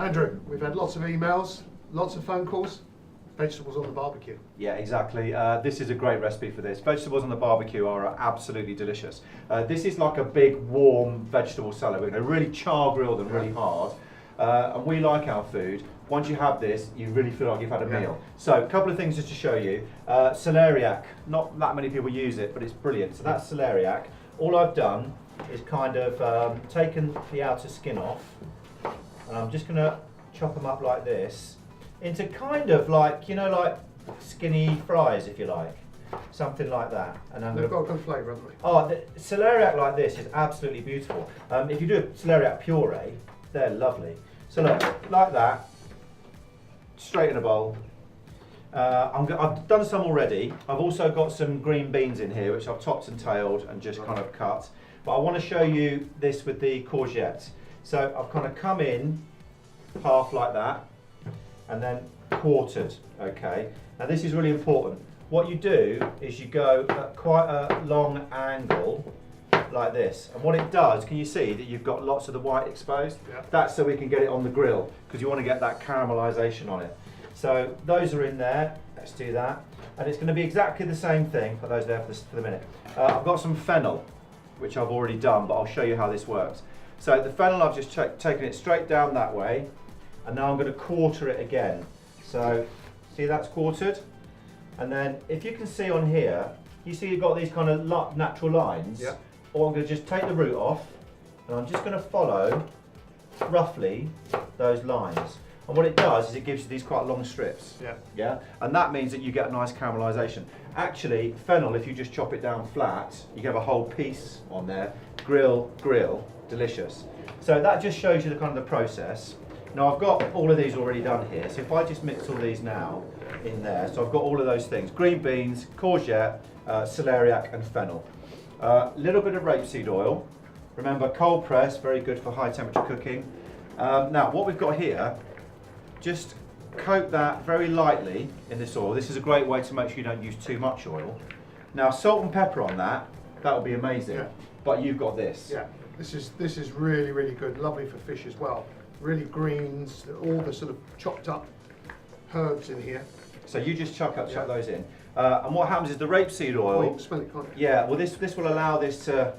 Andrew, we've had lots of emails, lots of phone calls. Vegetables on the barbecue. Yeah, exactly. This is a great recipe for this. Vegetables on the barbecue are absolutely delicious. This is like a big warm vegetable salad. We're going to really char grill them really hard. And we like our food. Once you have this, you really feel like you've had a meal. So a couple of things just to show you. Celeriac, not that many people use it, but it's brilliant. So that's celeriac. All I've done is kind of taken the outer skin off, and I'm just going to chop them up like this into kind of like, you know, like skinny fries, if you like. Something like that. And they've got a good flavour, haven't they? Oh, the celeriac like this is absolutely beautiful. If you do a celeriac puree, they're lovely. So look, like that, straight in a bowl. I've done some already. I've also got some green beans in here, which I've topped and tailed and just kind of cut. But I want to show you this with the courgette. So I've kind of come in half like that, and then quartered, okay? Now this is really important. What you do is you go at quite a long angle like this, and what it does, can you see that you've got lots of the white exposed? Yeah. That's so we can get it on the grill, because you want to get that caramelisation on it. So those are in there, let's do that. And it's going to be exactly the same thing, put those there for the minute. I've got some fennel, which I've already done, but I'll show you how this works. So the fennel, I've just taken it straight down that way, and now I'm going to quarter it again. So, see that's quartered? And then, if you can see on here, you see you've got these kind of natural lines. Yeah. Or I'm going to just take the root off, and I'm just going to follow, roughly, those lines. And what it does is it gives you these quite long strips. Yeah. Yeah? And that means that you get a nice caramelisation. Actually, fennel, if you just chop it down flat, you have a whole piece on there. Grill, delicious. So that just shows you the kind of the process. Now I've got all of these already done here, so if I just mix all these now in there, so I've got all of those things, green beans, courgette, celeriac and fennel. Little bit of rapeseed oil, remember cold press, very good for high temperature cooking. Now what we've got here, just coat that very lightly in this oil. This is a great way to make sure you don't use too much oil. Now salt and pepper on that would be amazing, but you've got this. Yeah, this is really, really good, lovely for fish as well. Really greens, all the sort of chopped up herbs in here. So you just chuck those in. And what happens is the rapeseed oil, you can smell it, can't you? yeah, well this will allow this to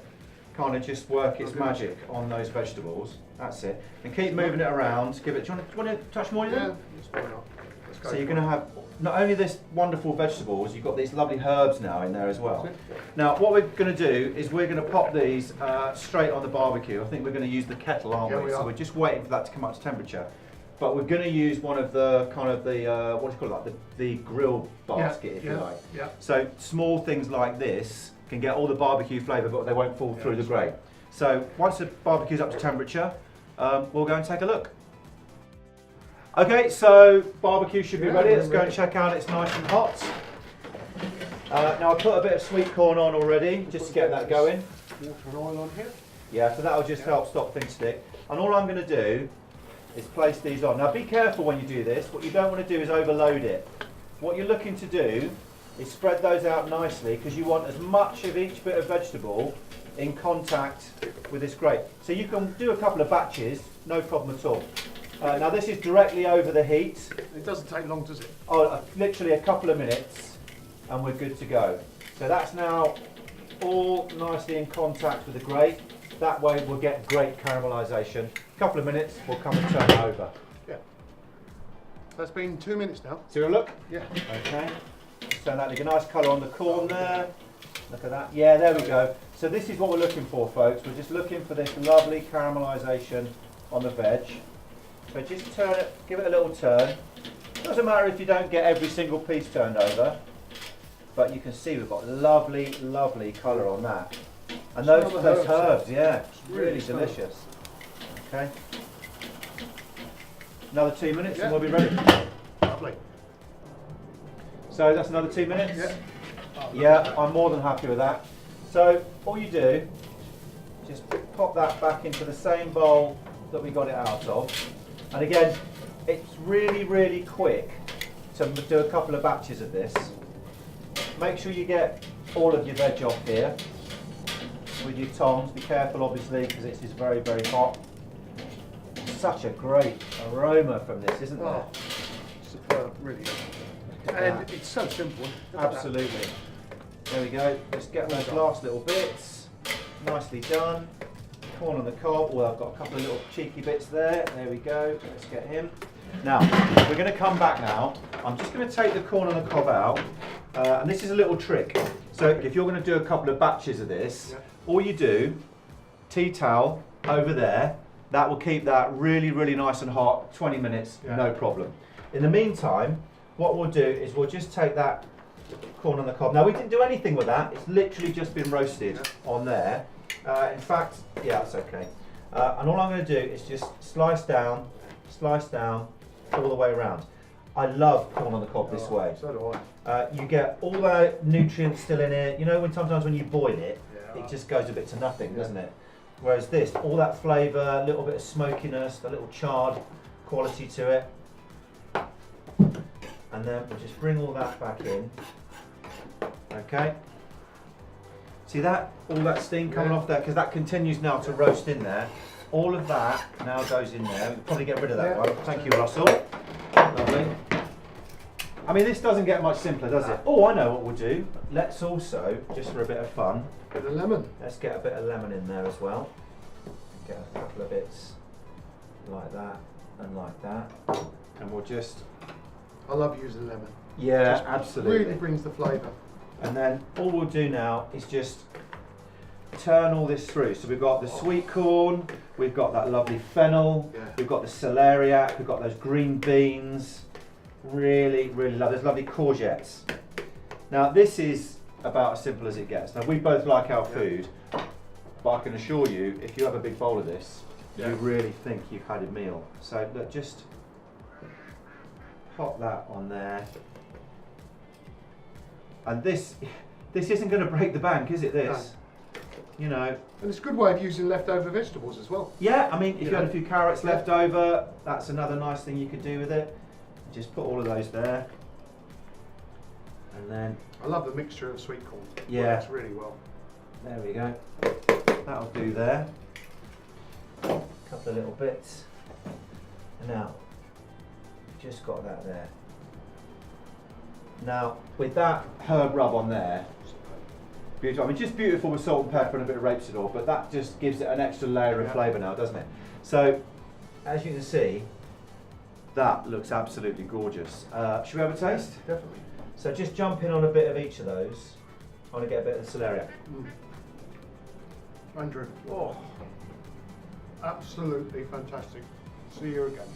kind of just work its magic on those vegetables. That's it. And keep moving it around. Give it, do you want to touch more in there? Yeah, that's why not. Let's go. So you're going to have not only this wonderful vegetables, you've got these lovely herbs now in there as well. Now what we're going to do is we're going to pop these straight on the barbecue. I think we're going to use the kettle, aren't we? So we're just waiting for that to come up to temperature. But we're going to use one of the kind of the what do you call it, like the grill basket, if you like. Yeah. So small things like this can get all the barbecue flavour, but they won't fall through the grate. So once the barbecue's up to temperature, we'll go and take a look. Okay, so barbecue should be ready. Let's go and check out it's nice and hot. Now I put a bit of sweet corn on already, just to get that going. Water and oil on here. Yeah, so that'll just help stop things stick. And all I'm going to do is place these on. Now be careful when you do this. What you don't want to do is overload it. What you're looking to do is spread those out nicely, because you want as much of each bit of vegetable in contact with this grate. So you can do a couple of batches, no problem at all. Now this is directly over the heat. It doesn't take long, does it? Oh, literally a couple of minutes and we're good to go. So that's now all nicely in contact with the grate. That way we'll get great caramelisation. A couple of minutes, we'll come and turn it over. Yeah. That's been 2 minutes now. See a look? Yeah. Okay. So that, a nice colour on the corn there. Look at that. Yeah, there we go. So this is what we're looking for, folks. We're just looking for this lovely caramelisation on the veg. So just turn it, give it a little turn. Doesn't matter if you don't get every single piece turned over, but you can see we've got lovely, lovely colour on that. And those herbs, yeah, it's really delicious. Okay. Another 2 minutes and we'll be ready. Lovely. So that's another 2 minutes? Yeah. Yeah, I'm more than happy with that. So all you do, just pop that back into the same bowl that we got it out of. And again, it's really, really quick to do a couple of batches of this. Make sure you get all of your veg off here with your tongs. Be careful, obviously, because this is very, very hot. such a great aroma from this, isn't there? Oh, superb, really good. And it's so simple. Look at that. Absolutely. There we go. Just get those last little bits. Nicely done. Corn on the cob. Well, I've got a couple of little cheeky bits there. There we go. Let's get him. Now, we're going to come back now. I'm just going to take the corn on the cob out. And this is a little trick. So if you're going to do a couple of batches of this, all you do, tea towel over there, that will keep that really, really nice and hot, 20 minutes, no problem. In the meantime, what we'll do is we'll just take that corn on the cob. Now, we didn't do anything with that. It's literally just been roasted on there. In fact, yeah, that's okay. And all I'm going to do is just slice down all the way around. I love corn on the cob this way. So do I. You get all the nutrients still in it. You know, sometimes when you boil it, it just goes a bit to nothing, doesn't it? Whereas this, all that flavour, a little bit of smokiness, a little charred quality to it. And then we'll just bring all that back in. Okay. See that? All that steam coming off there, because that continues now to roast in there. All of that now goes in there. We'll probably get rid of that one. Thank you, Russell. Lovely. I mean, this doesn't get much simpler, does it? Oh, I know what we'll do. Let's also, just for a bit of fun, bit of lemon. Let's get a bit of lemon in there as well. Get a couple of bits like that and like that. And we'll just... I love using lemon. Yeah, absolutely. Really brings the flavour. And then all we'll do now is just turn all this through. So we've got the sweet corn, we've got that lovely fennel, we've got the celeriac, we've got those green beans. Really, really love. There's lovely courgettes. Now this is about as simple as it gets. Now we both like our food, but I can assure you, if you have a big bowl of this, you really think you've had a meal. So look, just pop that on there. And this isn't going to break the bank, is it? This, you know. And it's a good way of using leftover vegetables as well. Yeah, I mean, if you had a few carrots left over, that's another nice thing you could do with it. Just put all of those there, and then. I love the mixture of sweet corn. Yeah, works really well. There we go. That'll do there. A couple of little bits. And now, just got that there. Now, with that herb rub on there, beautiful. I mean, just beautiful with salt and pepper and a bit of rapeseed oil, but that just gives it an extra layer of flavour now, doesn't it? So, as you can see, that looks absolutely gorgeous. Should we have a taste? Definitely. So just jump in on a bit of each of those. I want to get a bit of the celeriac. Andrew, absolutely fantastic. See you again.